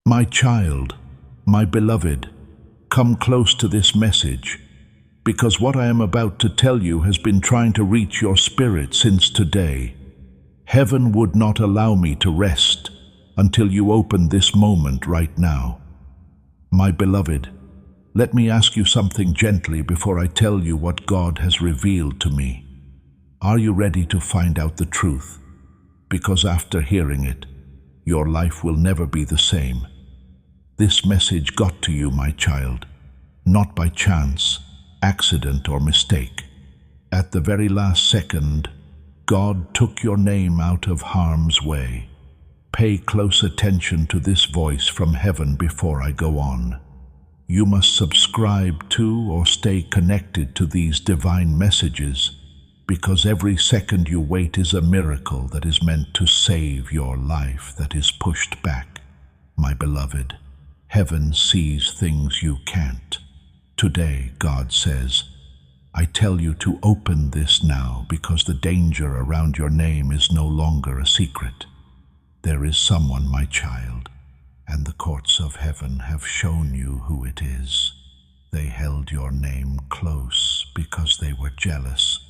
My child, my beloved, come close to this message, because what I am about to tell you has been trying to reach your spirit since today. Heaven would not allow me to rest until you open this moment right now. My beloved, let me ask you something gently before I tell you what God has revealed to me. Are you ready to find out the truth? Because after hearing it, your life will never be the same. This message got to you, my child, not by chance, accident, or mistake. At the very last second, God took your name out of harm's way. Pay close attention to this voice from heaven before I go on. You must subscribe to or stay connected to these divine messages, because every second you wait is a miracle that is meant to save your life that is pushed back. My beloved, heaven sees things you can't. Today, God says, I tell you to open this now because the danger around your name is no longer a secret. There is someone, my child, and the courts of heaven have shown you who it is. They held your name close because they were jealous,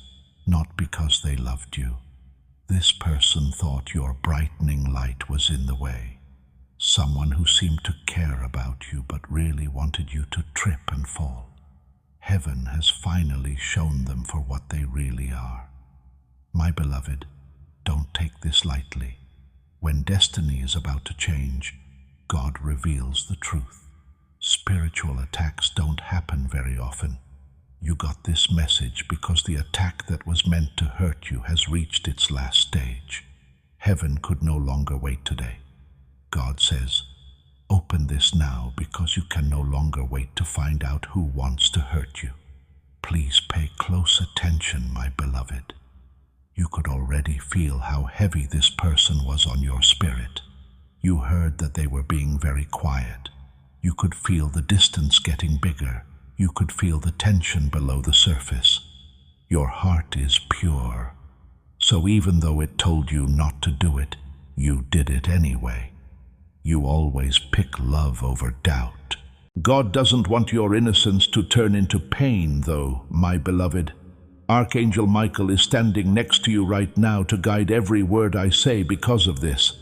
not because they loved you. This person thought your brightening light was in the way. Someone who seemed to care about you but really wanted you to trip and fall. Heaven has finally shown them for what they really are. My beloved, don't take this lightly. When destiny is about to change, God reveals the truth. Spiritual attacks don't happen very often. You got this message because the attack that was meant to hurt you has reached its last stage. Heaven could no longer wait today. God says, open this now because you can no longer wait to find out who wants to hurt you. Please pay close attention, my beloved. You could already feel how heavy this person was on your spirit. You heard that they were being very quiet. You could feel the distance getting bigger. You could feel the tension below the surface. Your heart is pure. So even though it told you not to do it, you did it anyway. You always pick love over doubt. God doesn't want your innocence to turn into pain, though, my beloved. Archangel Michael is standing next to you right now to guide every word I say because of this.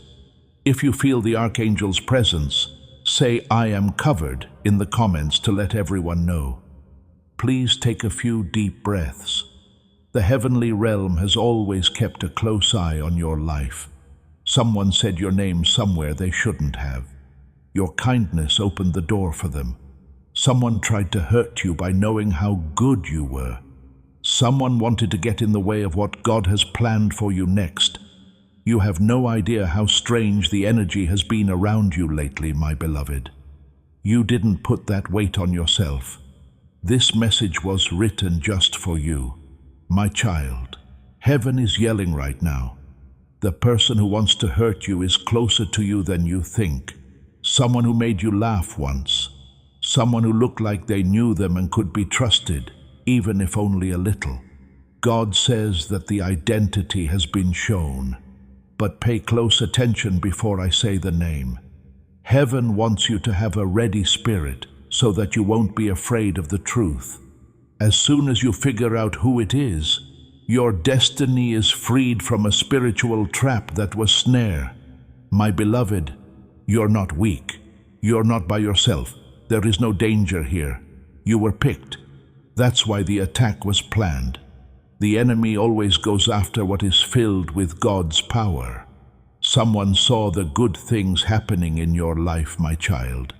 If you feel the Archangel's presence, say I am covered in the comments to let everyone know. Please take a few deep breaths. The heavenly realm has always kept a close eye on your life. Someone said your name somewhere they shouldn't have. Your kindness opened the door for them. Someone tried to hurt you by knowing how good you were. Someone wanted to get in the way of what God has planned for you next. You have no idea how strange the energy has been around you lately, my beloved. You didn't put that weight on yourself. This message was written just for you. My child, heaven is yelling right now. The person who wants to hurt you is closer to you than you think. Someone who made you laugh once. Someone who looked like they knew them and could be trusted, even if only a little. God says that the identity has been shown. But pay close attention before I say the name. Heaven wants you to have a ready spirit so that you won't be afraid of the truth. As soon as you figure out who it is, your destiny is freed from a spiritual trap that was snare. My beloved, you're not weak. You're not by yourself. There is no danger here. You were picked. That's why the attack was planned. The enemy always goes after what is filled with God's power. Someone saw the good things happening in your life, my child.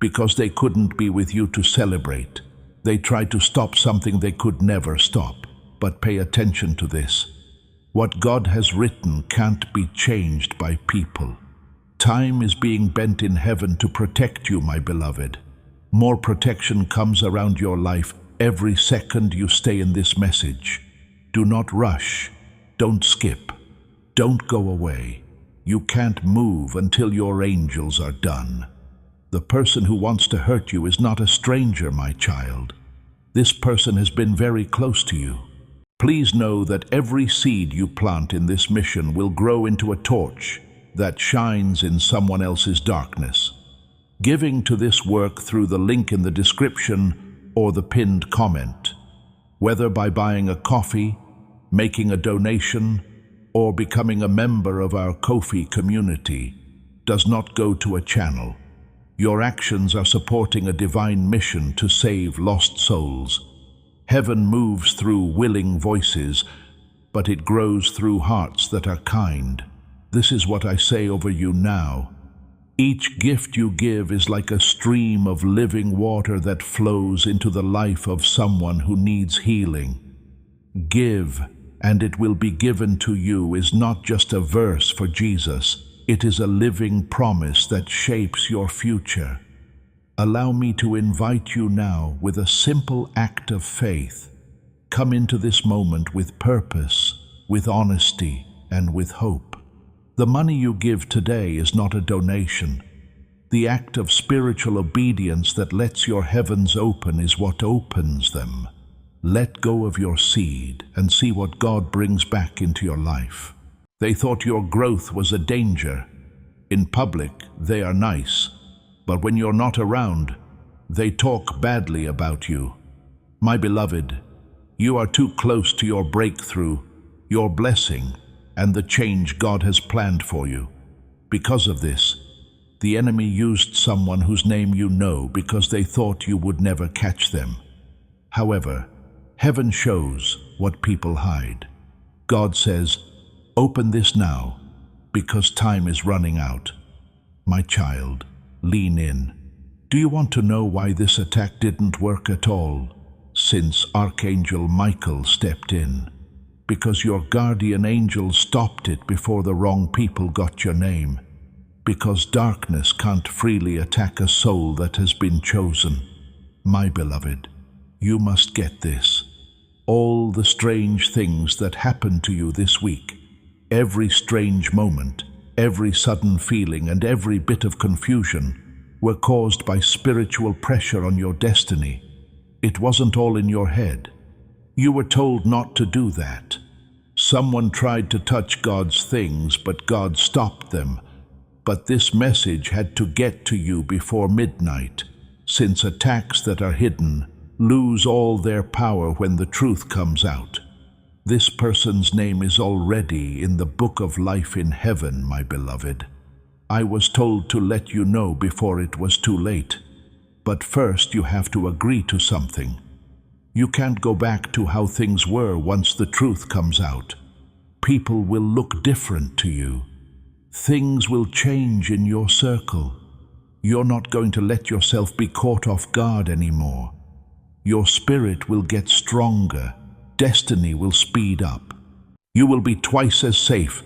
Because they couldn't be with you to celebrate, they tried to stop something they could never stop. But pay attention to this. What God has written can't be changed by people. Time is being bent in heaven to protect you, my beloved. More protection comes around your life every second you stay in this message. Do not rush. Don't skip. Don't go away. You can't move until your angels are done. The person who wants to hurt you is not a stranger, my child. This person has been very close to you. Please know that every seed you plant in this mission will grow into a torch that shines in someone else's darkness. giving to this work through the link in the description or the pinned comment. Whether by buying a coffee, making a donation, or becoming a member of our Ko-fi community, does not go to a channel. Your actions are supporting a divine mission to save lost souls. Heaven moves through willing voices, but it grows through hearts that are kind. This is what I say over you now. Each gift you give is like a stream of living water that flows into the life of someone who needs healing. Give, and it will be given to you is not just a verse for Jesus. It is a living promise that shapes your future. Allow me to invite you now with a simple act of faith. Come into this moment with purpose, with honesty, and with hope. The money you give today is not a donation. The act of spiritual obedience that lets your heavens open is what opens them. Let go of your seed and see what God brings back into your life. They thought your growth was a danger. In public, they are nice, but when you're not around, they talk badly about you. My beloved, you are too close to your breakthrough, your blessing, and the change God has planned for you. Because of this, the enemy used someone whose name you know because they thought you would never catch them. However, heaven shows what people hide. God says, "Open this now, because time is running out." My child, lean in. Do you want to know why this attack didn't work at all? Since Archangel Michael stepped in. Because your guardian angel stopped it before the wrong people got your name. Because darkness can't freely attack a soul that has been chosen. My beloved, you must get this. All the strange things that happened to you this week, every strange moment, every sudden feeling, and every bit of confusion were caused by spiritual pressure on your destiny. It wasn't all in your head. You were told not to do that. Someone tried to touch God's things, but God stopped them. But this message had to get to you before midnight, since attacks that are hidden lose all their power when the truth comes out. This person's name is already in the book of life in heaven, my beloved. I was told to let you know before it was too late. But first you have to agree to something. You can't go back to how things were once the truth comes out. People will look different to you. Things will change in your circle. You're not going to let yourself be caught off guard anymore. Your spirit will get stronger. Destiny will speed up. You will be twice as safe.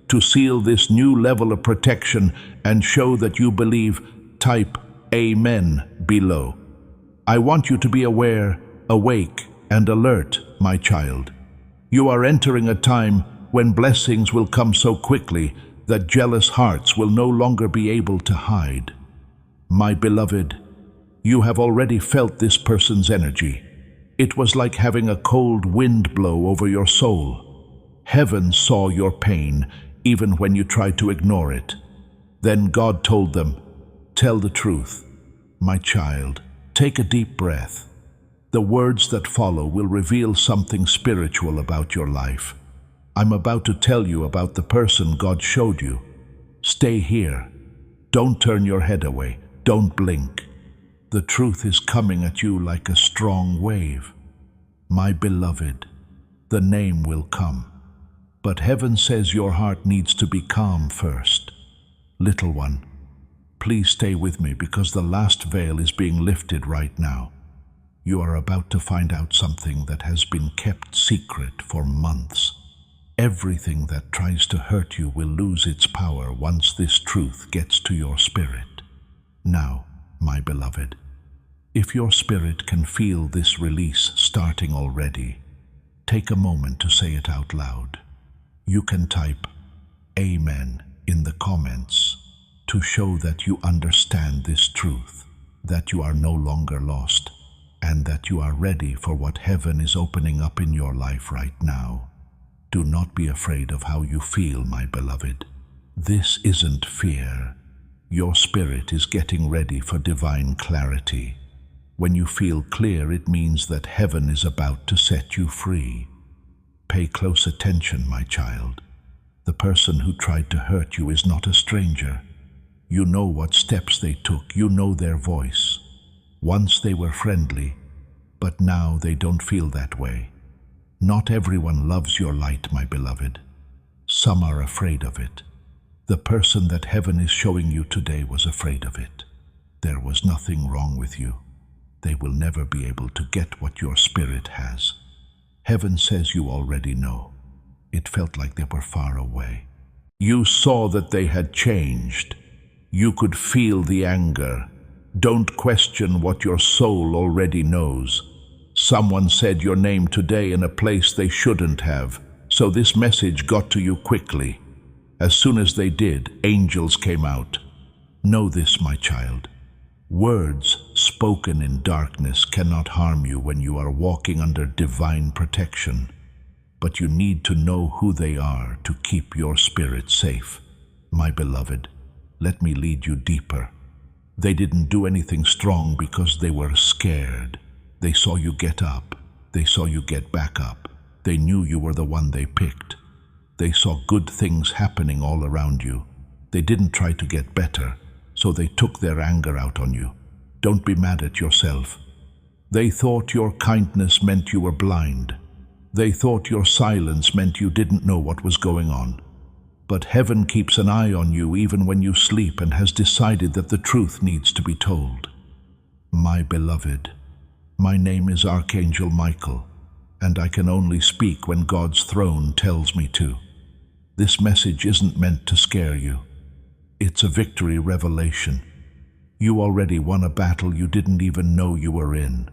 To seal this new level of protection and show that you believe, type Amen below. I want you to be aware, awake, and alert, my child. You are entering a time when blessings will come so quickly that jealous hearts will no longer be able to hide. My beloved, you have already felt this person's energy. It was like having a cold wind blow over your soul. Heaven saw your pain, even when you tried to ignore it. Then God told them, "Tell the truth. My child, take a deep breath. The words that follow will reveal something spiritual about your life. I'm about to tell you about the person God showed you. Stay here. Don't turn your head away. Don't blink. The truth is coming at you like a strong wave. My beloved, the name will come. But heaven says your heart needs to be calm first. Little one, please stay with me because the last veil is being lifted right now. You are about to find out something that has been kept secret for months. Everything that tries to hurt you will lose its power once this truth gets to your spirit. Now, my beloved, if your spirit can feel this release starting already, take a moment to say it out loud. You can type Amen in the comments to show that you understand this truth, that you are no longer lost, and that you are ready for what heaven is opening up in your life right now. Do not be afraid of how you feel, my beloved. This isn't fear. Your spirit is getting ready for divine clarity. When you feel clear, it means that heaven is about to set you free. Pay close attention, my child. The person who tried to hurt you is not a stranger. You know what steps they took. You know their voice. Once they were friendly, but now they don't feel that way. Not everyone loves your light, my beloved. Some are afraid of it. The person that heaven is showing you today was afraid of it. There was nothing wrong with you. They will never be able to get what your spirit has. Heaven says you already know. It felt like they were far away. You saw that they had changed. You could feel the anger. Don't question what your soul already knows. Someone said your name today in a place they shouldn't have, so this message got to you quickly. As soon as they did, angels came out. Know this, my child. Words spoken in darkness cannot harm you when you are walking under divine protection. But you need to know who they are to keep your spirit safe. My beloved, let me lead you deeper. They didn't do anything strong because they were scared. They saw you get up. They saw you get back up. They knew you were the one they picked. They saw good things happening all around you. They didn't try to get better, so they took their anger out on you. Don't be mad at yourself. They thought your kindness meant you were blind. They thought your silence meant you didn't know what was going on. But heaven keeps an eye on you even when you sleep and has decided that the truth needs to be told. My beloved, my name is Archangel Michael, and I can only speak when God's throne tells me to. This message isn't meant to scare you. It's a victory revelation. You already won a battle you didn't even know you were in.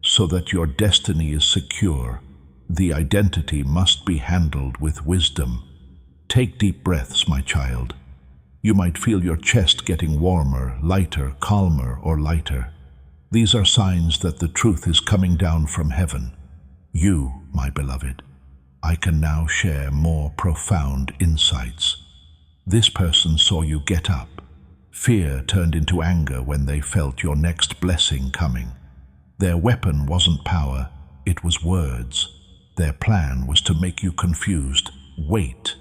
So that your destiny is secure, the identity must be handled with wisdom. Take deep breaths, my child. You might feel your chest getting warmer, lighter, calmer, or lighter. These are signs that the truth is coming down from heaven. You, my beloved, I can now share more profound insights. This person saw you get up. Fear turned into anger when they felt your next blessing coming. Their weapon wasn't power, it was words. Their plan was to make you confused, wait,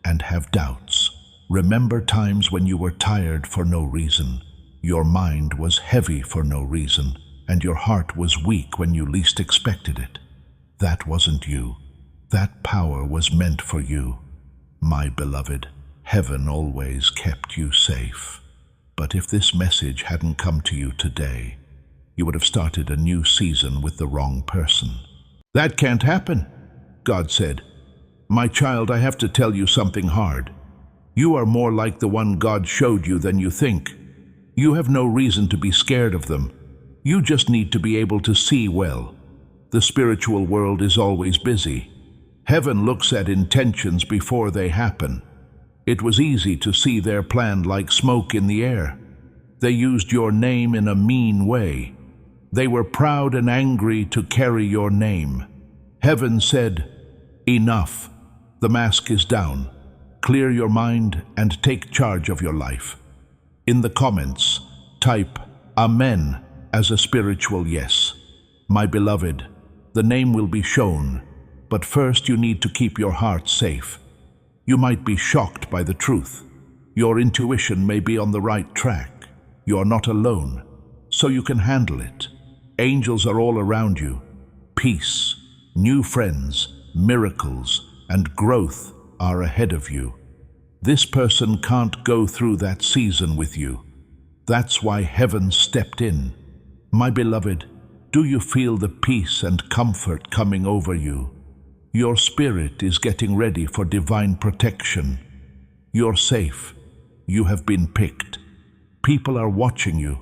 and have doubts. Remember times when you were tired for no reason. Your mind was heavy for no reason, and your heart was weak when you least expected it. That wasn't you. That power was meant for you. My beloved, heaven always kept you safe. But if this message hadn't come to you today, you would have started a new season with the wrong person. That can't happen, God said. My child, I have to tell you something hard. You are more like the one God showed you than you think. You have no reason to be scared of them. You just need to be able to see well. The spiritual world is always busy. Heaven looks at intentions before they happen. It was easy to see their plan like smoke in the air. They used your name in a mean way. They were proud and angry to carry your name. Heaven said, enough. The mask is down. Clear your mind and take charge of your life. In the comments, type Amen as a spiritual yes. My beloved, the name will be shown, but first you need to keep your heart safe. You might be shocked by the truth. Your intuition may be on the right track. You are not alone, so you can handle it. Angels are all around you. Peace, new friends, miracles, and growth are ahead of you. This person can't go through that season with you. That's why heaven stepped in. My beloved, do you feel the peace and comfort coming over you? Your spirit is getting ready for divine protection. You're safe. You have been picked. People are watching you.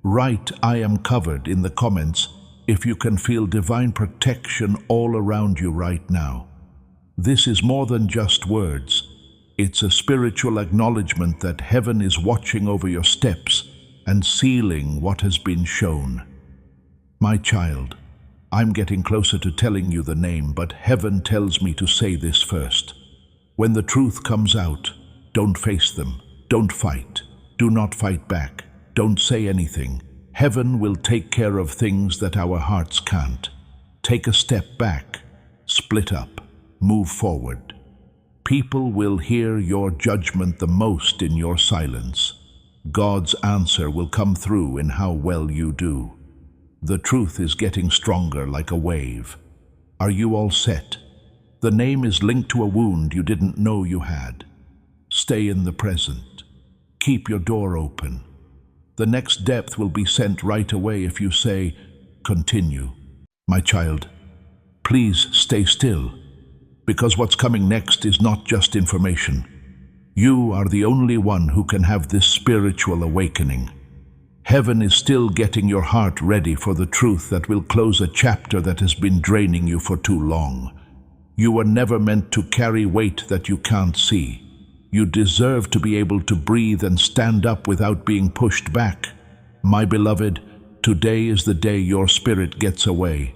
Write "I am covered" in the comments if you can feel divine protection all around you right now. This is more than just words. It's a spiritual acknowledgement that heaven is watching over your steps and sealing what has been shown. My child, I'm getting closer to telling you the name, but heaven tells me to say this first. When the truth comes out, don't face them, don't fight. Do not fight back. Don't say anything. Heaven will take care of things that our hearts can't. Take a step back. Split up. Move forward. People will hear your judgment the most in your silence. God's answer will come through in how well you do. The truth is getting stronger like a wave. Are you all set? The name is linked to a wound you didn't know you had. Stay in the present. Keep your door open. The next depth will be sent right away if you say, "Continue." My child, please stay still, because what's coming next is not just information. You are the only one who can have this spiritual awakening. Heaven is still getting your heart ready for the truth that will close a chapter that has been draining you for too long. You were never meant to carry weight that you can't see. You deserve to be able to breathe and stand up without being pushed back. My beloved, today is the day your spirit gets away.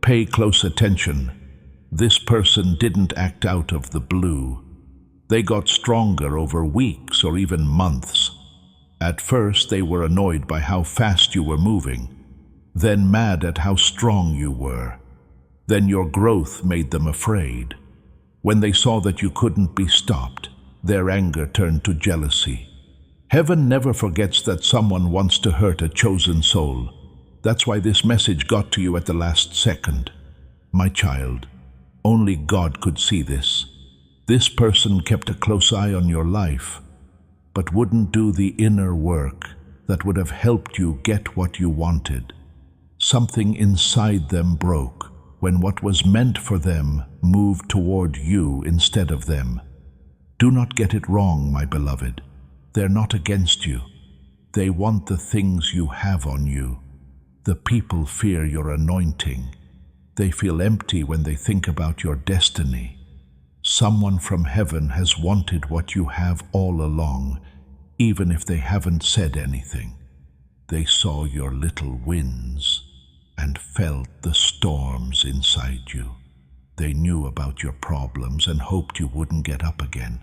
Pay close attention. This person didn't act out of the blue. They got stronger over weeks or even months. At first they were annoyed by how fast you were moving, then mad at how strong you were. Then your growth made them afraid. When they saw that you couldn't be stopped, their anger turned to jealousy. Heaven never forgets that someone wants to hurt a chosen soul. That's why this message got to you at the last second. My child, only God could see this. This person kept a close eye on your life, but wouldn't do the inner work that would have helped you get what you wanted. Something inside them broke when what was meant for them moved toward you instead of them. Do not get it wrong, my beloved. They're not against you. They want the things you have on you. The people fear your anointing. They feel empty when they think about your destiny. Someone from heaven has wanted what you have all along, even if they haven't said anything. They saw your little wins and felt the storms inside you. They knew about your problems and hoped you wouldn't get up again.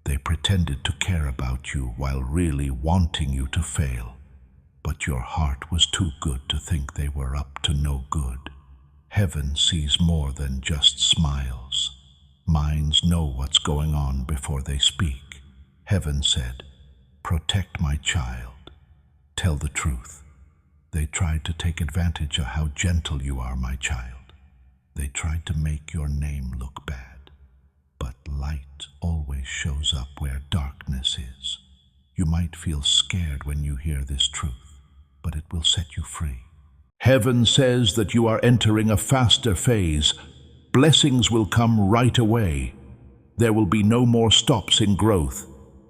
They pretended to care about you while really wanting you to fail. But your heart was too good to think they were up to no good. Heaven sees more than just smiles. Minds know what's going on before they speak. Heaven said, "Protect my child. Tell the truth." They tried to take advantage of how gentle you are, my child. They tried to make your name look bad. But light always shows up where darkness is. You might feel scared when you hear this truth, but it will set you free. Heaven says that you are entering a faster phase. Blessings will come right away. There will be no more stops in growth.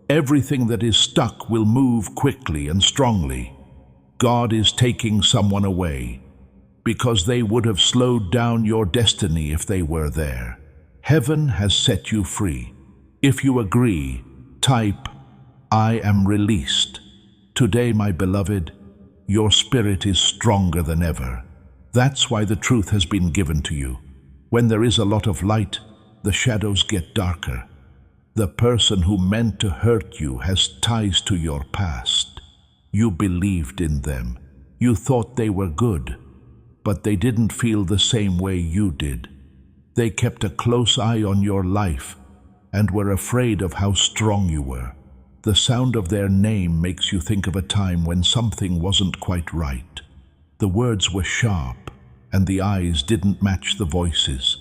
Everything that is stuck will move quickly and strongly. God is taking someone away, because they would have slowed down your destiny if they were there. Heaven has set you free. If you agree, type, "I am released." Today, my beloved, your spirit is stronger than ever. That's why the truth has been given to you. When there is a lot of light, the shadows get darker. The person who meant to hurt you has ties to your past. You believed in them. You thought they were good, but they didn't feel the same way you did. They kept a close eye on your life and were afraid of how strong you were. The sound of their name makes you think of a time when something wasn't quite right. The words were sharp, and the eyes didn't match the voices.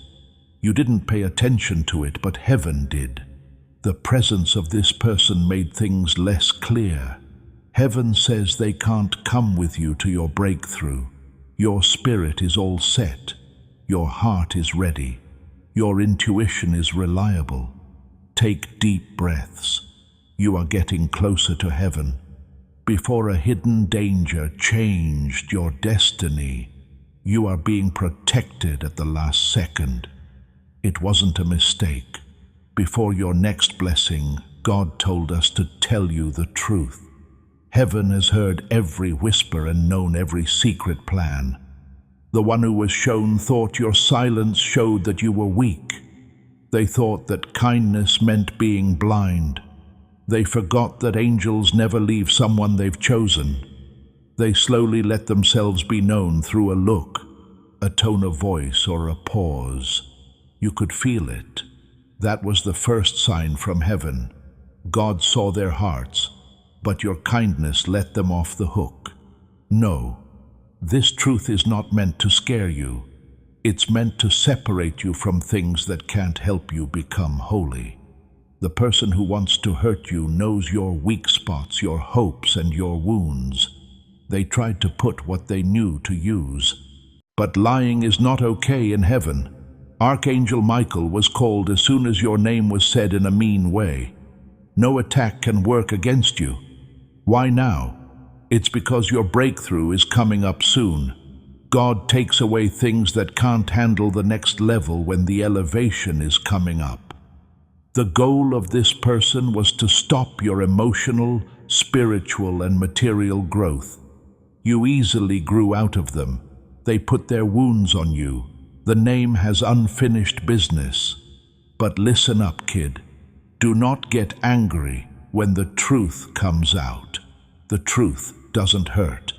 You didn't pay attention to it, but heaven did. The presence of this person made things less clear. Heaven says they can't come with you to your breakthrough. Your spirit is all set. Your heart is ready. Your intuition is reliable. Take deep breaths. You are getting closer to heaven. Before a hidden danger changed your destiny, you are being protected at the last second. It wasn't a mistake. Before your next blessing, God told us to tell you the truth. Heaven has heard every whisper and known every secret plan. The one who was shown thought your silence showed that you were weak. They thought that kindness meant being blind. They forgot that angels never leave someone they've chosen. They slowly let themselves be known through a look, a tone of voice, or a pause. You could feel it. That was the first sign from heaven. God saw their hearts, but your kindness let them off the hook. No, this truth is not meant to scare you. It's meant to separate you from things that can't help you become holy. The person who wants to hurt you knows your weak spots, your hopes, and your wounds. They tried to put what they knew to use. But lying is not okay in heaven. Archangel Michael was called as soon as your name was said in a mean way. No attack can work against you. Why now? It's because your breakthrough is coming up soon. God takes away things that can't handle the next level when the elevation is coming up. The goal of this person was to stop your emotional, spiritual, and material growth. You easily grew out of them. They put their wounds on you. The name has unfinished business. But listen up, kid. Do not get angry when the truth comes out. The truth doesn't hurt.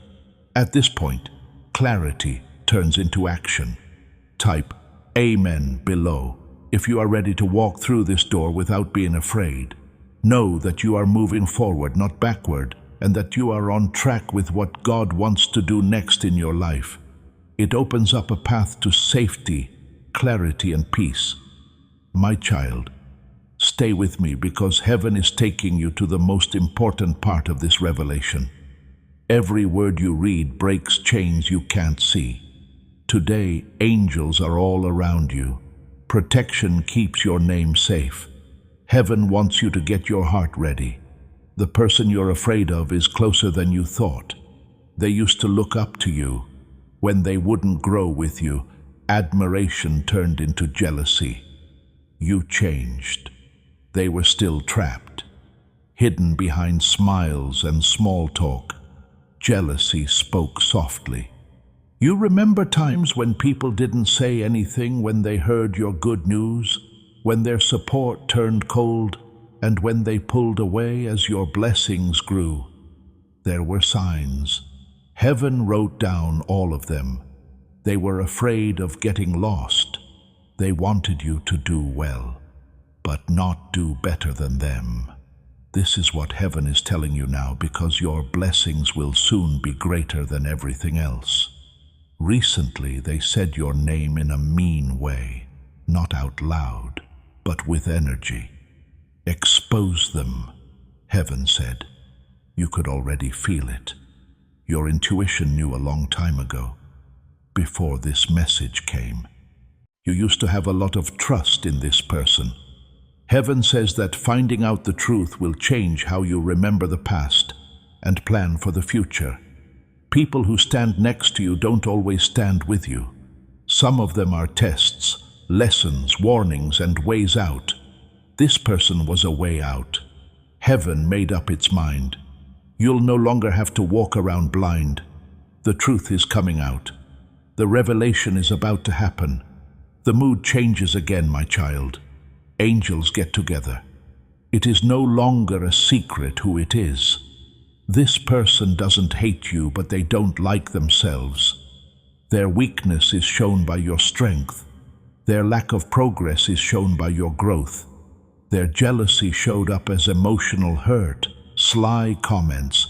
At this point, clarity turns into action. Type Amen below if you are ready to walk through this door without being afraid. Know that you are moving forward, not backward, and that you are on track with what God wants to do next in your life. It opens up a path to safety, clarity, and peace. My child, stay with me because heaven is taking you to the most important part of this revelation. Every word you read breaks chains you can't see. Today, angels are all around you. Protection keeps your name safe. Heaven wants you to get your heart ready. The person you're afraid of is closer than you thought. They used to look up to you. When they wouldn't grow with you, admiration turned into jealousy. You changed. They were still trapped, hidden behind smiles and small talk. Jealousy spoke softly. You remember times when people didn't say anything when they heard your good news, when their support turned cold, and when they pulled away as your blessings grew? There were signs. Heaven wrote down all of them. They were afraid of getting lost. They wanted you to do well, but not do better than them. This is what heaven is telling you now, because your blessings will soon be greater than everything else. Recently, they said your name in a mean way, not out loud, but with energy. Expose them, heaven said. You could already feel it. Your intuition knew a long time ago, before this message came. You used to have a lot of trust in this person. Heaven says that finding out the truth will change how you remember the past and plan for the future. People who stand next to you don't always stand with you. Some of them are tests, lessons, warnings, and ways out. This person was a way out. Heaven made up its mind. You'll no longer have to walk around blind. The truth is coming out. The revelation is about to happen. The mood changes again, my child. Angels get together. It is no longer a secret who it is. This person doesn't hate you, but they don't like themselves. Their weakness is shown by your strength. Their lack of progress is shown by your growth. Their jealousy showed up as emotional hurt, sly comments,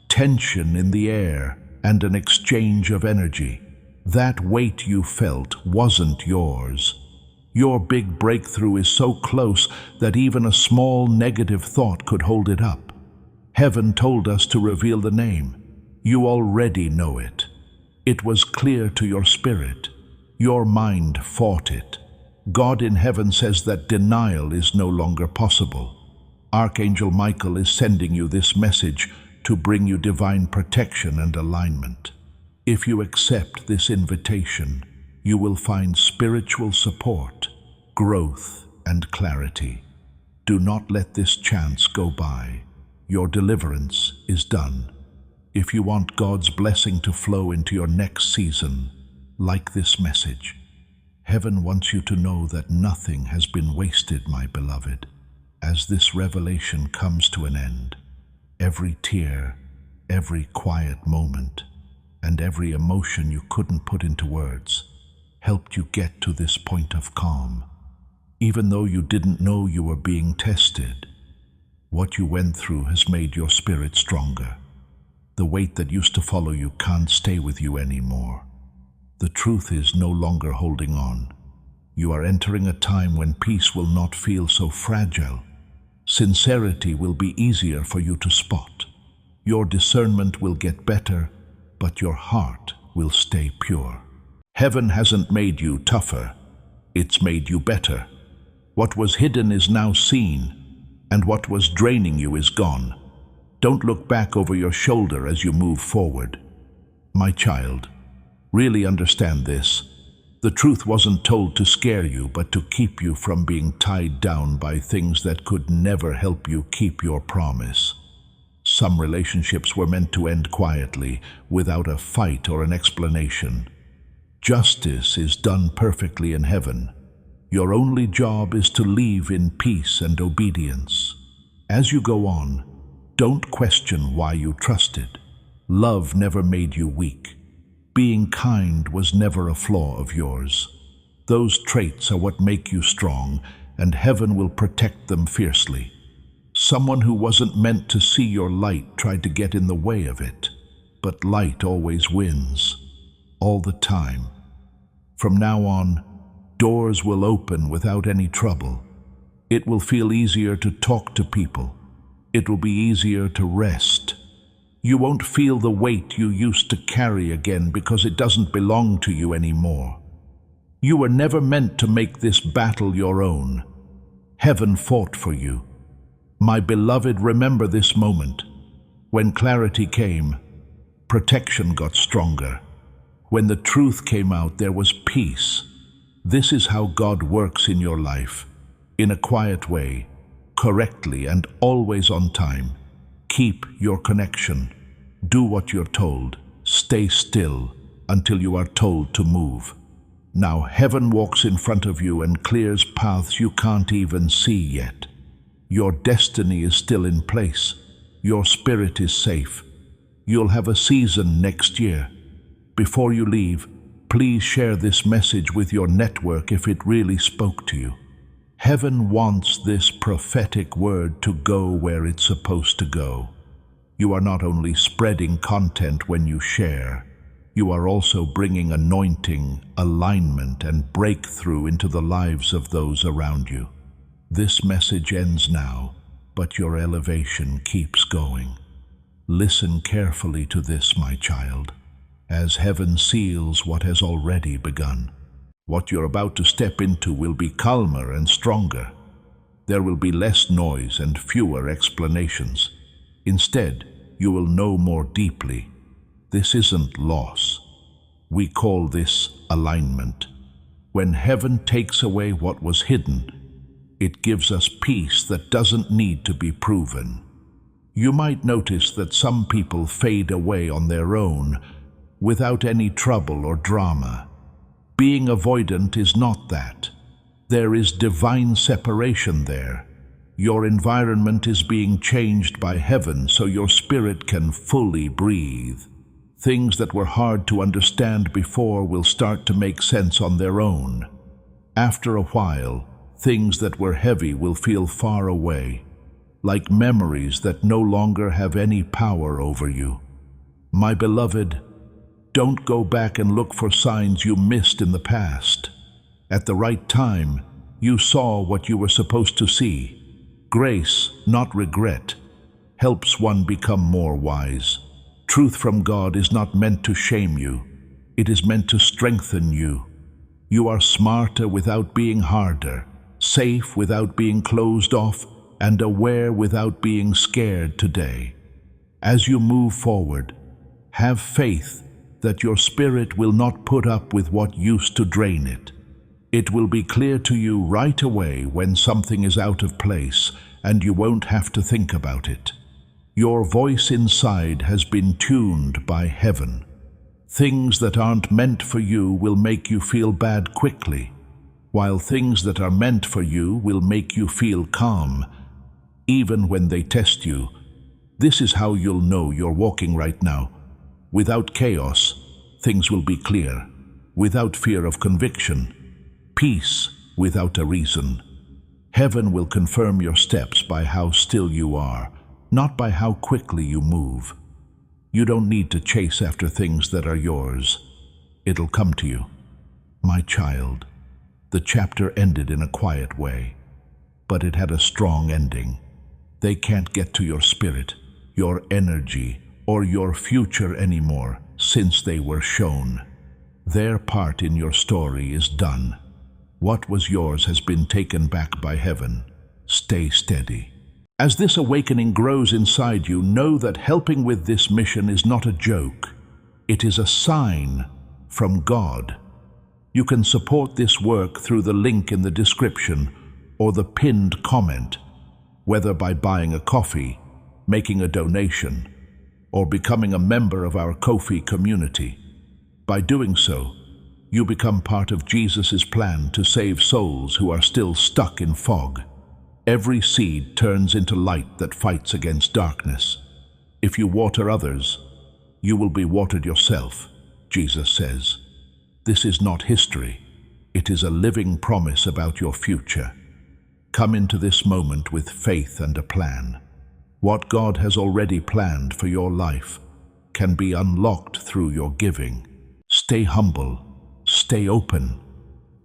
tension in the air, and an exchange of energy. That weight you felt wasn't yours. Your big breakthrough is so close that even a small negative thought could hold it up. Heaven told us to reveal the name. You already know it. It was clear to your spirit. Your mind fought it. God in heaven says that denial is no longer possible. Archangel Michael is sending you this message to bring you divine protection and alignment. If you accept this invitation, you will find spiritual support, growth, and clarity. Do not let this chance go by. Your deliverance is done. If you want God's blessing to flow into your next season, like this message. Heaven wants you to know that nothing has been wasted, my beloved. as this revelation comes to an end, every tear, every quiet moment, and every emotion you couldn't put into words helped you get to this point of calm. Even though you didn't know you were being tested, what you went through has made your spirit stronger. The weight that used to follow you can't stay with you anymore. The truth is no longer holding on. You are entering a time when peace will not feel so fragile. Sincerity will be easier for you to spot. Your discernment will get better, but your heart will stay pure. Heaven hasn't made you tougher, it's made you better. What was hidden is now seen, and what was draining you is gone. Don't look back over your shoulder as you move forward. My child, really understand this. The truth wasn't told to scare you, but to keep you from being tied down by things that could never help you keep your promise. Some relationships were meant to end quietly, without a fight or an explanation. Justice is done perfectly in heaven. Your only job is to live in peace and obedience. As you go on, don't question why you trusted. Love never made you weak. Being kind was never a flaw of yours. Those traits are what make you strong, and heaven will protect them fiercely. Someone who wasn't meant to see your light tried to get in the way of it, but light always wins, all the time. From now on, doors will open without any trouble. It will feel easier to talk to people. It will be easier to rest. You won't feel the weight you used to carry again because it doesn't belong to you anymore. You were never meant to make this battle your own. Heaven fought for you. My beloved, remember this moment. When clarity came, protection got stronger. When the truth came out, there was peace. This is how God works in your life, in a quiet way, correctly and always on time. Keep your connection. Do what you're told. Stay still until you are told to move. Now heaven walks in front of you and clears paths you can't even see yet. Your destiny is still in place. Your spirit is safe. You'll have a season next year. Before you leave, please share this message with your network if it really spoke to you. Heaven wants this prophetic word to go where it's supposed to go. You are not only spreading content when you share, you are also bringing anointing, alignment, and breakthrough into the lives of those around you. This message ends now, but your elevation keeps going. Listen carefully to this, my child, as heaven seals what has already begun. What you're about to step into will be calmer and stronger. There will be less noise and fewer explanations. Instead, you will know more deeply. This isn't loss. We call this alignment. When heaven takes away what was hidden, it gives us peace that doesn't need to be proven. You might notice that some people fade away on their own, without any trouble or drama. Being avoidant is not that. There is divine separation there. Your environment is being changed by heaven so your spirit can fully breathe. Things that were hard to understand before will start to make sense on their own. After a while, things that were heavy will feel far away, like memories that no longer have any power over you. My beloved, don't go back and look for signs you missed in the past. At the right time, you saw what you were supposed to see. Grace, not regret, helps one become more wise. Truth from God is not meant to shame you. It is meant to strengthen you. You are smarter without being harder, safe without being closed off, and aware without being scared today. As you move forward, have faith that your spirit will not put up with what used to drain it. It will be clear to you right away when something is out of place, and you won't have to think about it. Your voice inside has been tuned by heaven. Things that aren't meant for you will make you feel bad quickly, while things that are meant for you will make you feel calm, even when they test you. This is how you'll know you're walking right now. Without chaos, things will be clear. Without fear of conviction, peace without a reason. Heaven will confirm your steps by how still you are, not by how quickly you move. You don't need to chase after things that are yours. It'll come to you. My child, the chapter ended in a quiet way, but it had a strong ending. They can't get to your spirit, your energy, or your future anymore since they were shown. Their part in your story is done. What was yours has been taken back by heaven. Stay steady. As this awakening grows inside you, know that helping with this mission is not a joke. It is a sign from God. You can support this work through the link in the description or the pinned comment, whether by buying a coffee, making a donation, or becoming a member of our Ko-fi community. By doing so, you become part of Jesus' plan to save souls who are still stuck in fog. Every seed turns into light that fights against darkness. If you water others, you will be watered yourself, Jesus says. This is not history. It is a living promise about your future. Come into this moment with faith and a plan. What God has already planned for your life can be unlocked through your giving. Stay humble. Stay open.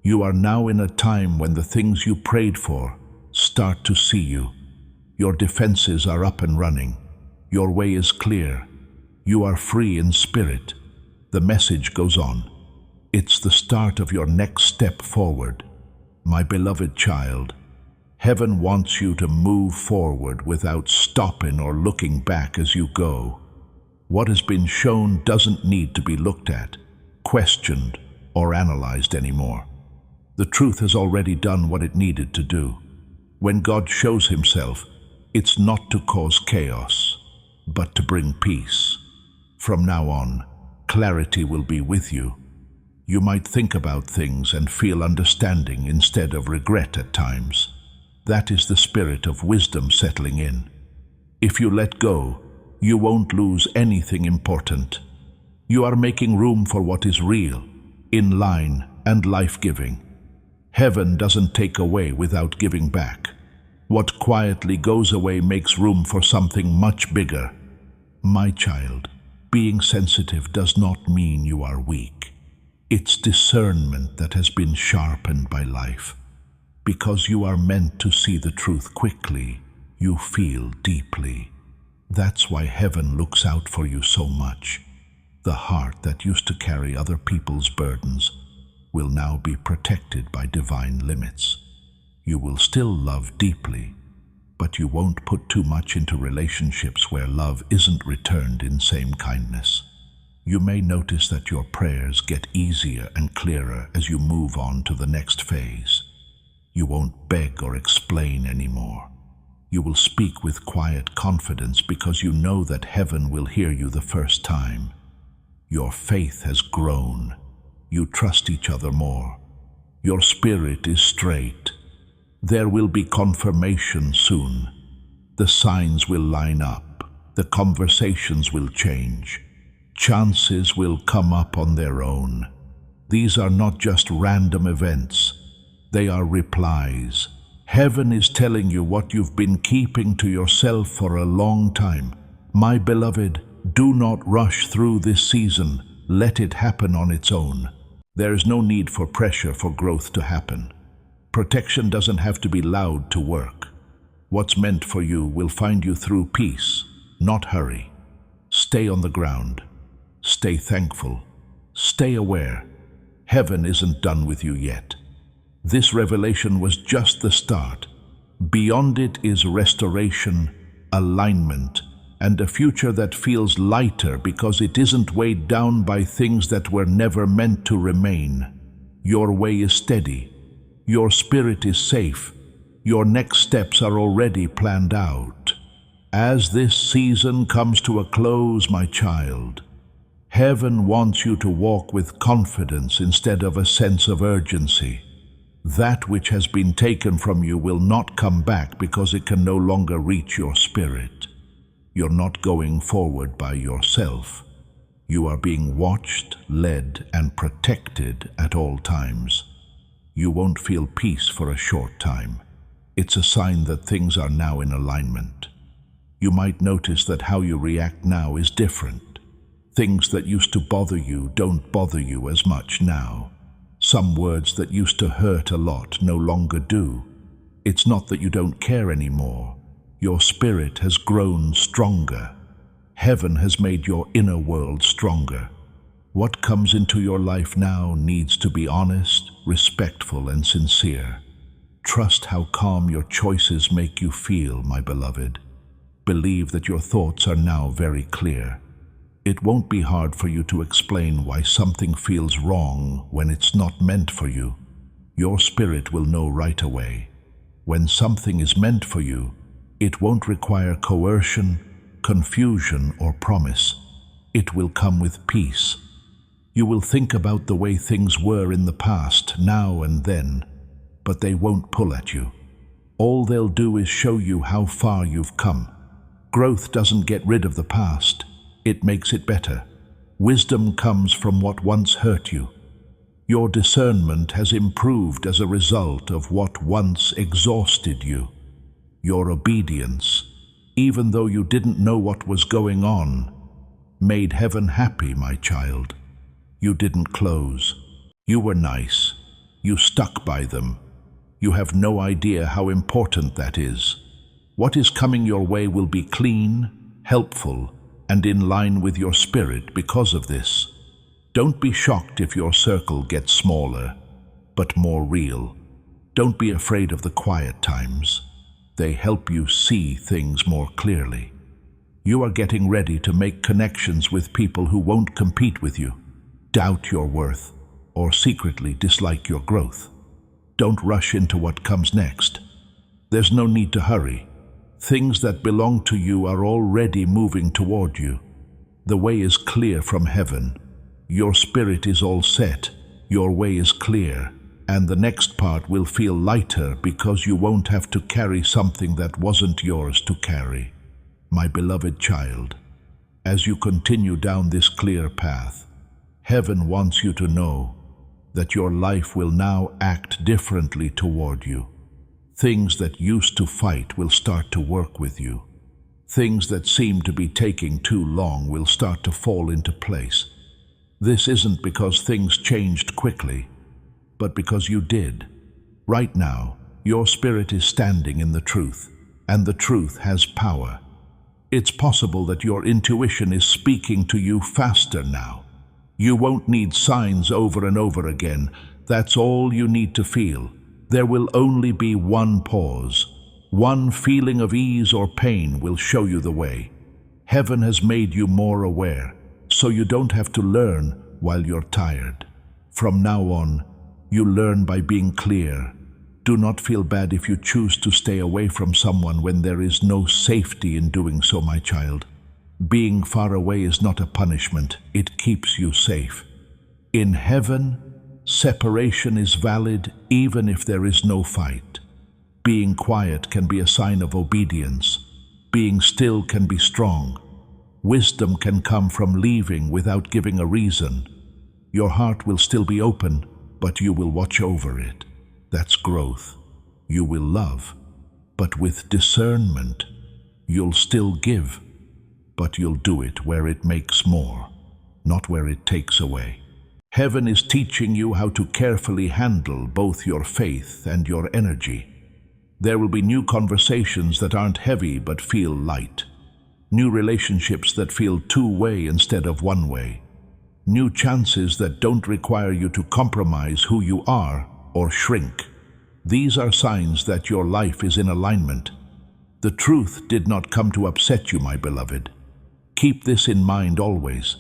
You are now in a time when the things you prayed for start to see you. Your defenses are up and running. Your way is clear. You are free in spirit. The message goes on. It's the start of your next step forward. My beloved child, heaven wants you to move forward without stopping or looking back as you go. What has been shown doesn't need to be looked at, questioned, or analyzed anymore. The truth has already done what it needed to do. When God shows himself, it's not to cause chaos, but to bring peace. From now on, clarity will be with you. You might think about things and feel understanding instead of regret at times. That is the spirit of wisdom settling in. If you let go, you won't lose anything important. You are making room for what is real, in line, and life-giving. Heaven doesn't take away without giving back. What quietly goes away makes room for something much bigger. My child, being sensitive does not mean you are weak. It's discernment that has been sharpened by life. Because you are meant to see the truth quickly, you feel deeply. That's why heaven looks out for you so much. The heart that used to carry other people's burdens will now be protected by divine limits. You will still love deeply, but you won't put too much into relationships where love isn't returned in same kindness. You may notice that your prayers get easier and clearer as you move on to the next phase. You won't beg or explain anymore. You will speak with quiet confidence because you know that heaven will hear you the first time. Your faith has grown. You trust each other more. Your spirit is straight. There will be confirmation soon. The signs will line up. The conversations will change. Chances will come up on their own. These are not just random events. They are replies. Heaven is telling you what you've been keeping to yourself for a long time. My beloved, do not rush through this season. Let it happen on its own. There is no need for pressure for growth to happen. Protection doesn't have to be loud to work. What's meant for you will find you through peace, not hurry. Stay on the ground. Stay thankful. Stay aware. Heaven isn't done with you yet. This revelation was just the start. Beyond it is restoration, alignment, and a future that feels lighter because it isn't weighed down by things that were never meant to remain. Your way is steady. Your spirit is safe. Your next steps are already planned out. As this season comes to a close, my child, heaven wants you to walk with confidence instead of a sense of urgency. That which has been taken from you will not come back because it can no longer reach your spirit. You're not going forward by yourself. You are being watched, led, and protected at all times. You won't feel peace for a short time. It's a sign that things are now in alignment. You might notice that how you react now is different. Things that used to bother you don't bother you as much now. Some words that used to hurt a lot no longer do. It's not that you don't care anymore. Your spirit has grown stronger. Heaven has made your inner world stronger. What comes into your life now needs to be honest, respectful, and sincere. Trust how calm your choices make you feel, my beloved. Believe that your thoughts are now very clear. It won't be hard for you to explain why something feels wrong when it's not meant for you. Your spirit will know right away. When something is meant for you, it won't require coercion, confusion, or promise. It will come with peace. You will think about the way things were in the past, now and then, but they won't pull at you. All they'll do is show you how far you've come. Growth doesn't get rid of the past. It makes it better. Wisdom comes from what once hurt you. Your discernment has improved as a result of what once exhausted you. Your obedience, even though you didn't know what was going on, made heaven happy, my child. You didn't close. You were nice. You stuck by them. You have no idea how important that is. What is coming your way will be clean, helpful, and in line with your spirit because of this. Don't be shocked if your circle gets smaller, but more real. Don't be afraid of the quiet times. They help you see things more clearly. You are getting ready to make connections with people who won't compete with you, doubt your worth, or secretly dislike your growth. Don't rush into what comes next. There's no need to hurry. Things that belong to you are already moving toward you. The way is clear from heaven. Your spirit is all set. Your way is clear. And the next part will feel lighter because you won't have to carry something that wasn't yours to carry. My beloved child, as you continue down this clear path, heaven wants you to know that your life will now act differently toward you. Things that used to fight will start to work with you. Things that seem to be taking too long will start to fall into place. This isn't because things changed quickly, but because you did. Right now, your spirit is standing in the truth, and the truth has power. It's possible that your intuition is speaking to you faster now. You won't need signs over and over again. That's all you need to feel. There will only be one pause. One feeling of ease or pain will show you the way. Heaven has made you more aware, so you don't have to learn while you're tired. From now on, you learn by being clear. Do not feel bad if you choose to stay away from someone when there is no safety in doing so, my child. Being far away is not a punishment. It keeps you safe. In heaven, separation is valid even if there is no fight. Being quiet can be a sign of obedience. Being still can be strong. Wisdom can come from leaving without giving a reason. Your heart will still be open, but you will watch over it. That's growth. You will love, but with discernment. You'll still give, but you'll do it where it makes more, not where it takes away. Heaven is teaching you how to carefully handle both your faith and your energy. There will be new conversations that aren't heavy but feel light. New relationships that feel two-way instead of one-way. New chances that don't require you to compromise who you are or shrink. These are signs that your life is in alignment. The truth did not come to upset you, my beloved. Keep this in mind always.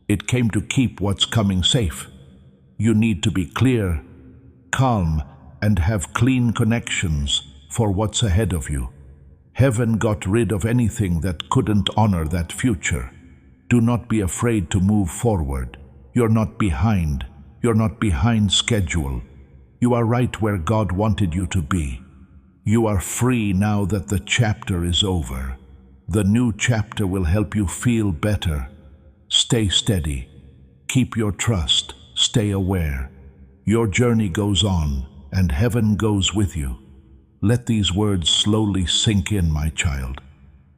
It came to keep what's coming safe. You need to be clear, calm, and have clean connections for what's ahead of you. Heaven got rid of anything that couldn't honor that future. Do not be afraid to move forward. You're not behind. You're not behind schedule. You are right where God wanted you to be. You are free now that the chapter is over. The new chapter will help you feel better. Stay steady. Keep your trust. Stay aware. Your journey goes on, and heaven goes with you. Let these words slowly sink in, my child,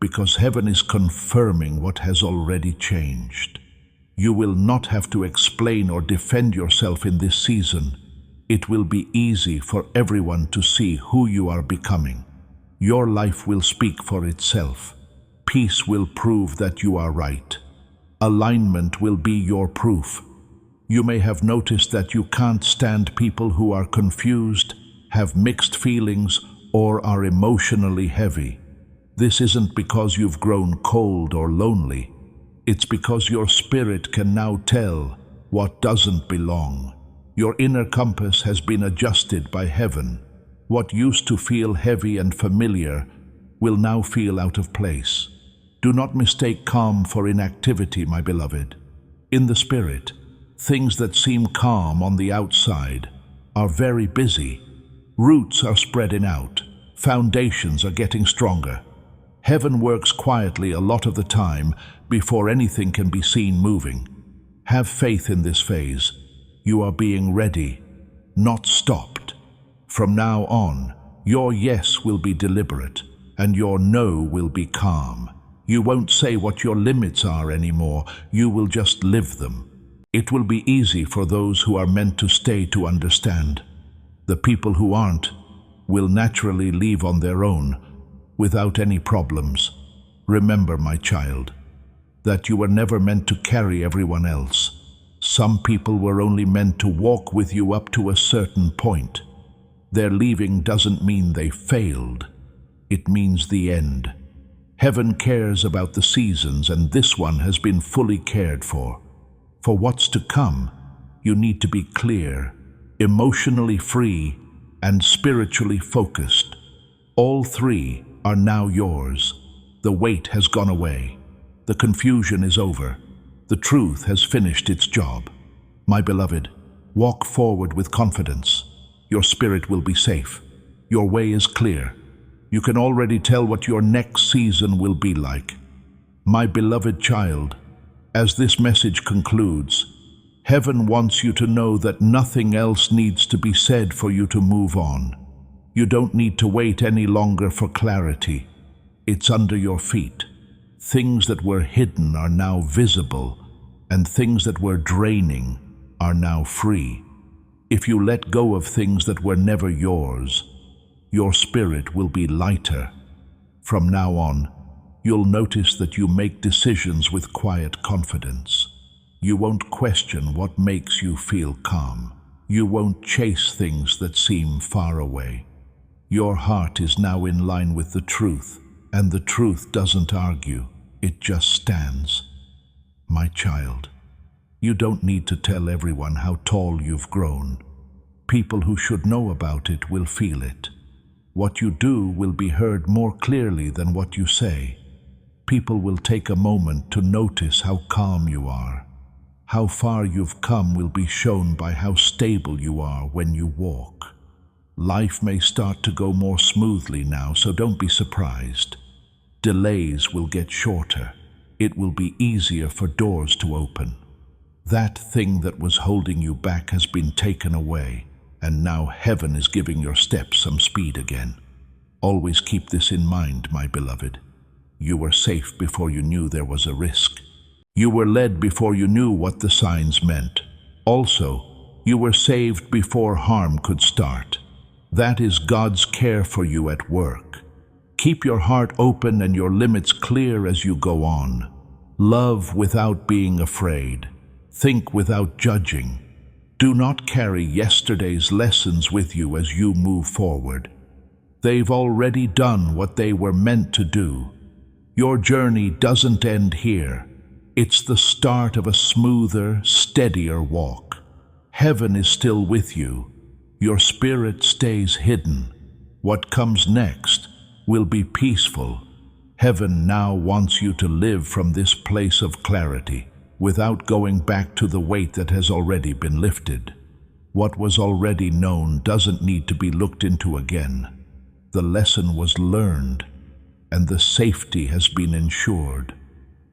because heaven is confirming what has already changed. You will not have to explain or defend yourself in this season. It will be easy for everyone to see who you are becoming. Your life will speak for itself. Peace will prove that you are right. Alignment will be your proof. You may have noticed that you can't stand people who are confused, have mixed feelings, or are emotionally heavy. This isn't because you've grown cold or lonely. It's because your spirit can now tell what doesn't belong. Your inner compass has been adjusted by heaven. What used to feel heavy and familiar will now feel out of place. Do not mistake calm for inactivity, my beloved. In the spirit, things that seem calm on the outside are very busy. Roots are spreading out. Foundations are getting stronger. Heaven works quietly a lot of the time before anything can be seen moving. Have faith in this phase. You are being ready, not stopped. From now on, your yes will be deliberate, and your no will be calm. You won't say what your limits are anymore. You will just live them. It will be easy for those who are meant to stay to understand. The people who aren't will naturally leave on their own without any problems. Remember, my child, that you were never meant to carry everyone else. Some people were only meant to walk with you up to a certain point. Their leaving doesn't mean they failed. It means the end. Heaven cares about the seasons, and this one has been fully cared for. For what's to come, you need to be clear, emotionally free, and spiritually focused. All three are now yours. The weight has gone away. The confusion is over. The truth has finished its job. My beloved, walk forward with confidence. Your spirit will be safe. Your way is clear. You can already tell what your next season will be like. My beloved child, as this message concludes, heaven wants you to know that nothing else needs to be said for you to move on. You don't need to wait any longer for clarity. It's under your feet. Things that were hidden are now visible, and things that were draining are now free. If you let go of things that were never yours, your spirit will be lighter. From now on, you'll notice that you make decisions with quiet confidence. You won't question what makes you feel calm. You won't chase things that seem far away. Your heart is now in line with the truth, and the truth doesn't argue, it just stands. My child, you don't need to tell everyone how tall you've grown. People who should know about it will feel it. What you do will be heard more clearly than what you say. People will take a moment to notice how calm you are. How far you've come will be shown by how stable you are when you walk. Life may start to go more smoothly now, so don't be surprised. Delays will get shorter. It will be easier for doors to open. That thing that was holding you back has been taken away, and now heaven is giving your steps some speed again. Always keep this in mind, my beloved. You were safe before you knew there was a risk. You were led before you knew what the signs meant. Also, you were saved before harm could start. That is God's care for you at work. Keep your heart open and your limits clear as you go on. Love without being afraid. Think without judging. Do not carry yesterday's lessons with you as you move forward. They've already done what they were meant to do. Your journey doesn't end here. It's the start of a smoother, steadier walk. Heaven is still with you. Your spirit stays hidden. What comes next will be peaceful. Heaven now wants you to live from this place of clarity, without going back to the weight that has already been lifted. What was already known doesn't need to be looked into again. The lesson was learned, and the safety has been ensured.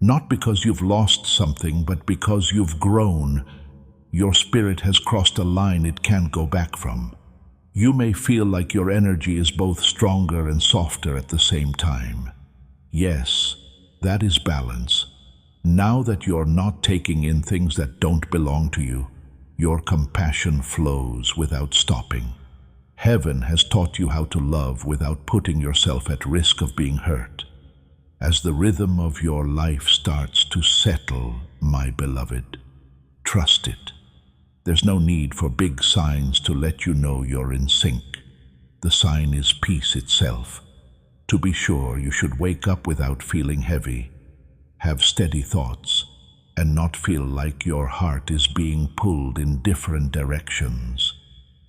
Not because you've lost something, but because you've grown. Your spirit has crossed a line it can't go back from. You may feel like your energy is both stronger and softer at the same time. Yes, that is balance. Now that you're not taking in things that don't belong to you, your compassion flows without stopping. Heaven has taught you how to love without putting yourself at risk of being hurt. As the rhythm of your life starts to settle, my beloved, trust it. There's no need for big signs to let you know you're in sync. The sign is peace itself. To be sure, you should wake up without feeling heavy, have steady thoughts, and not feel like your heart is being pulled in different directions.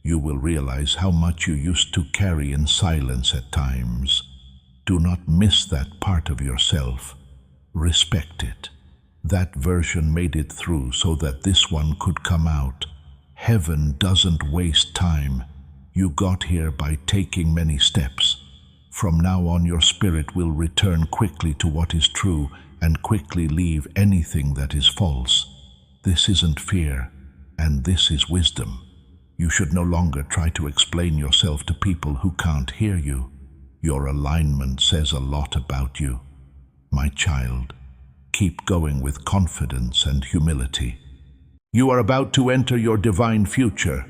You will realize how much you used to carry in silence at times. Do not miss that part of yourself. Respect it. That version made it through so that this one could come out. Heaven doesn't waste time. You got here by taking many steps. From now on, your spirit will return quickly to what is true and quickly leave anything that is false. This isn't fear, and this is wisdom. You should no longer try to explain yourself to people who can't hear you. Your alignment says a lot about you. My child, keep going with confidence and humility. You are about to enter your divine future.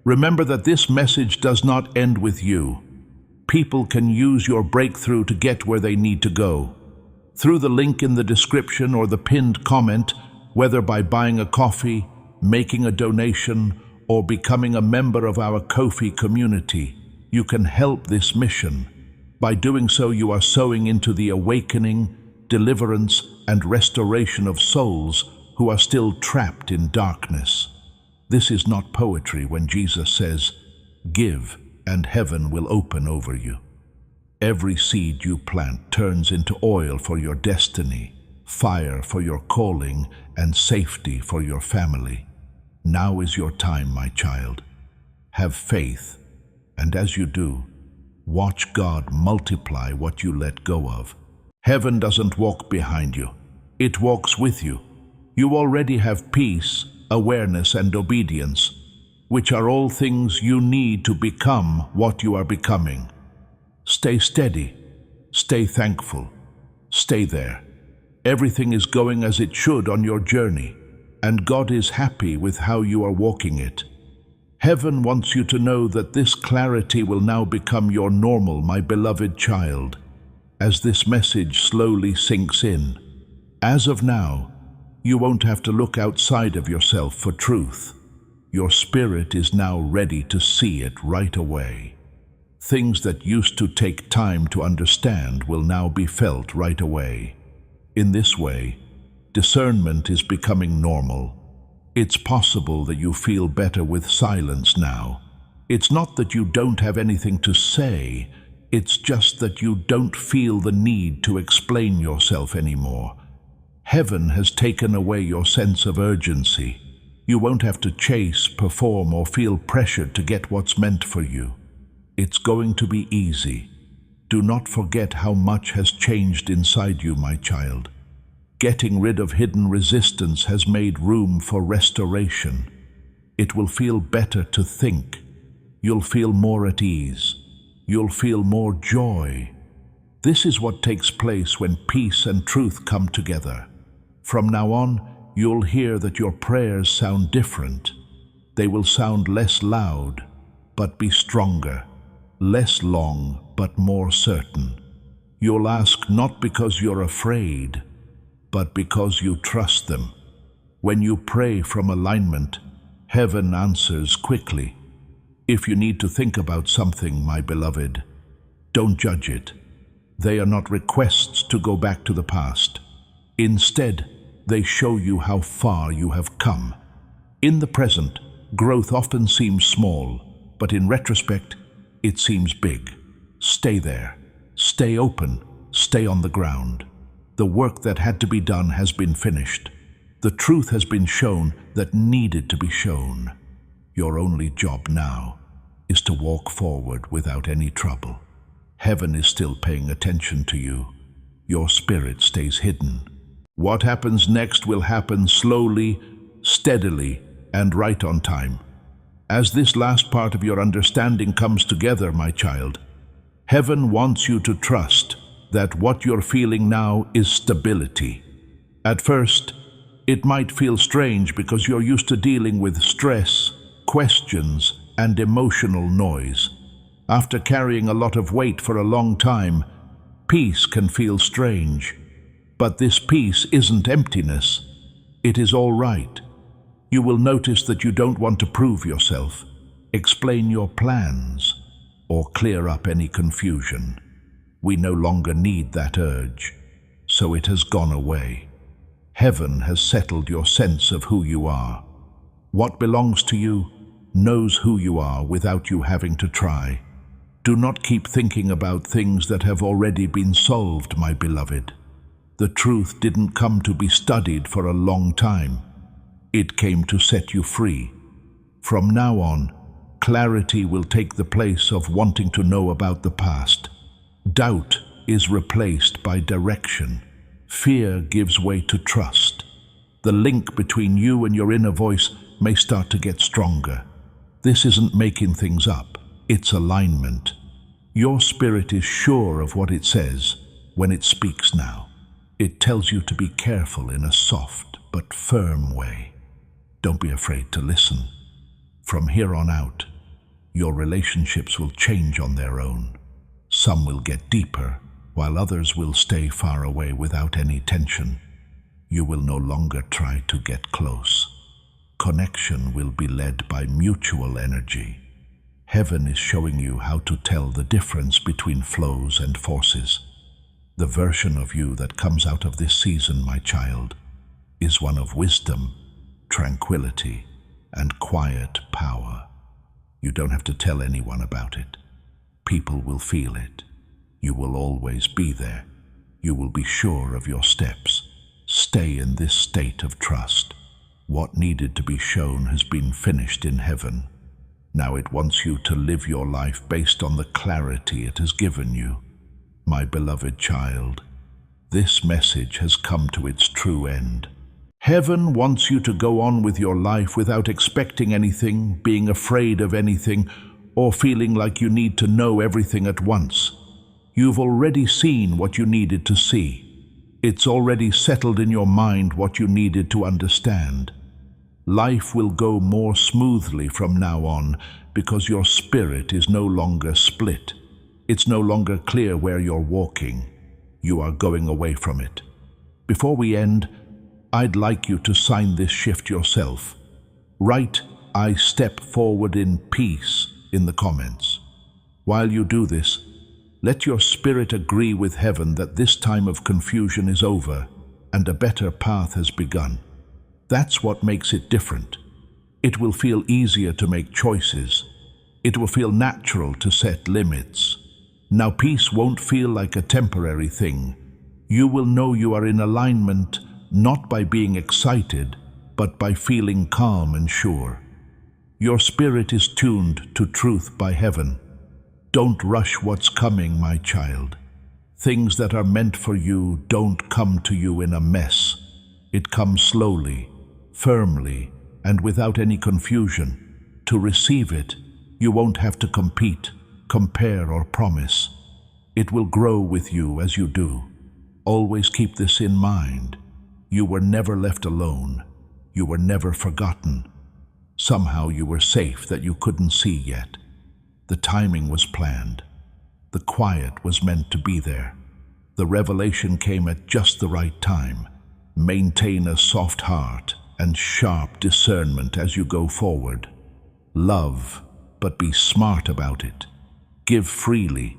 Remember that this message does not end with you. People can use your breakthrough to get where they need to go. Through the link in the description or the pinned comment, whether by buying a coffee, making a donation, or becoming a member of our Ko-fi community, you can help this mission. By doing so, you are sowing into the awakening, deliverance, and restoration of souls who are still trapped in darkness. This is not poetry when Jesus says, "Give, and heaven will open over you." Every seed you plant turns into oil for your destiny, fire for your calling, and safety for your family. Now is your time, my child. Have faith, and as you do, watch God multiply what you let go of. Heaven doesn't walk behind you. It walks with you. You already have peace, awareness, and obedience, which are all things you need to become what you are becoming. Stay steady. Stay thankful. Stay there. Everything is going as it should on your journey, and God is happy with how you are walking it. Heaven wants you to know that this clarity will now become your normal, my beloved child, as this message slowly sinks in. As of now, you won't have to look outside of yourself for truth. Your spirit is now ready to see it right away. Things that used to take time to understand will now be felt right away. In this way, discernment is becoming normal. It's possible that you feel better with silence now. It's not that you don't have anything to say, it's just that you don't feel the need to explain yourself anymore. Heaven has taken away your sense of urgency. You won't have to chase, perform, or feel pressured to get what's meant for you. It's going to be easy. Do not forget how much has changed inside you, my child. Getting rid of hidden resistance has made room for restoration. It will feel better to think. You'll feel more at ease. You'll feel more joy. This is what takes place when peace and truth come together. From now on, you'll hear that your prayers sound different. They will sound less loud, but be stronger. Less long, but more certain. You'll ask not because you're afraid, but because you trust them. When you pray from alignment, heaven answers quickly. If you need to think about something, my beloved, don't judge it. They are not requests to go back to the past. Instead, they show you how far you have come. In the present, growth often seems small, but in retrospect, it seems big. Stay there. Stay open. Stay on the ground. The work that had to be done has been finished. The truth has been shown that needed to be shown. Your only job now is to walk forward without any trouble. Heaven is still paying attention to you. Your spirit stays hidden. What happens next will happen slowly, steadily, and right on time. As this last part of your understanding comes together, my child, Heaven wants you to trust that what you're feeling now is stability. At first, it might feel strange because you're used to dealing with stress, questions, and emotional noise. After carrying a lot of weight for a long time, peace can feel strange. But this peace isn't emptiness. It is all right. You will notice that you don't want to prove yourself, explain your plans, or clear up any confusion. We no longer need that urge, so it has gone away. Heaven has settled your sense of who you are. What belongs to you knows who you are without you having to try. Do not keep thinking about things that have already been solved, my beloved. The truth didn't come to be studied for a long time. It came to set you free. From now on, clarity will take the place of wanting to know about the past. Doubt is replaced by direction. Fear gives way to trust. The link between you and your inner voice may start to get stronger. This isn't making things up, it's alignment. Your spirit is sure of what it says when it speaks now. It tells you to be careful in a soft but firm way. Don't be afraid to listen. From here on out, your relationships will change on their own. Some will get deeper, while others will stay far away without any tension. You will no longer try to get close. Connection will be led by mutual energy. Heaven is showing you how to tell the difference between flows and forces. The version of you that comes out of this season, my child, is one of wisdom, tranquility, and quiet power. You don't have to tell anyone about it. People will feel it. You will always be there. You will be sure of your steps. Stay in this state of trust. What needed to be shown has been finished in heaven. Now it wants you to live your life based on the clarity it has given you. My beloved child, this message has come to its true end. Heaven wants you to go on with your life without expecting anything, being afraid of anything, or feeling like you need to know everything at once. You've already seen what you needed to see. It's already settled in your mind what you needed to understand. Life will go more smoothly from now on because your spirit is no longer split. It's no longer clear where you're walking. You are going away from it. Before we end, I'd like you to sign this shift yourself. Write, "I step forward in peace," in the comments. While you do this, let your spirit agree with heaven that this time of confusion is over and a better path has begun. That's what makes it different. It will feel easier to make choices. It will feel natural to set limits. Now peace won't feel like a temporary thing. You will know you are in alignment not by being excited, but by feeling calm and sure. Your spirit is tuned to truth by heaven. Don't rush what's coming, my child. Things that are meant for you don't come to you in a mess. It comes slowly, firmly, and without any confusion. To receive it, you won't have to compete, compare, or promise. It will grow with you as you do. Always keep this in mind. You were never left alone. You were never forgotten. Somehow you were safe that you couldn't see yet. The timing was planned. The quiet was meant to be there. The revelation came at just the right time. Maintain a soft heart and sharp discernment as you go forward. Love, but be smart about it. Give freely,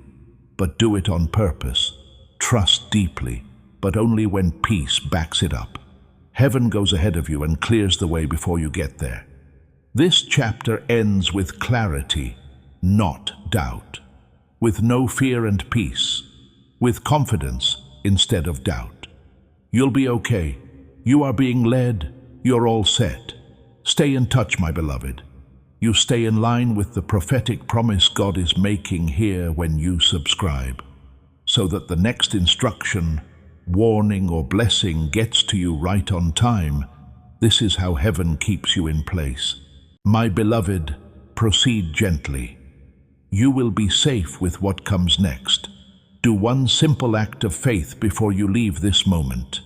but do it on purpose. Trust deeply, but only when peace backs it up. Heaven goes ahead of you and clears the way before you get there. This chapter ends with clarity, not doubt. With no fear and peace. With confidence instead of doubt. You'll be okay. You are being led. You're all set. Stay in touch, my beloved. You stay in line with the prophetic promise God is making here when you subscribe, so that the next instruction, warning, or blessing gets to you right on time. This is how heaven keeps you in place. My beloved, proceed gently. You will be safe with what comes next. Do one simple act of faith before you leave this moment.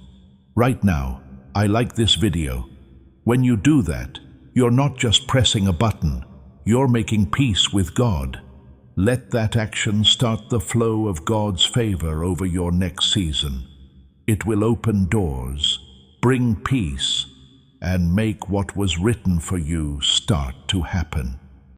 Right now, I like this video. When you do that, you're not just pressing a button, you're making peace with God. Let that action start the flow of God's favor over your next season. It will open doors, bring peace, and make what was written for you start to happen.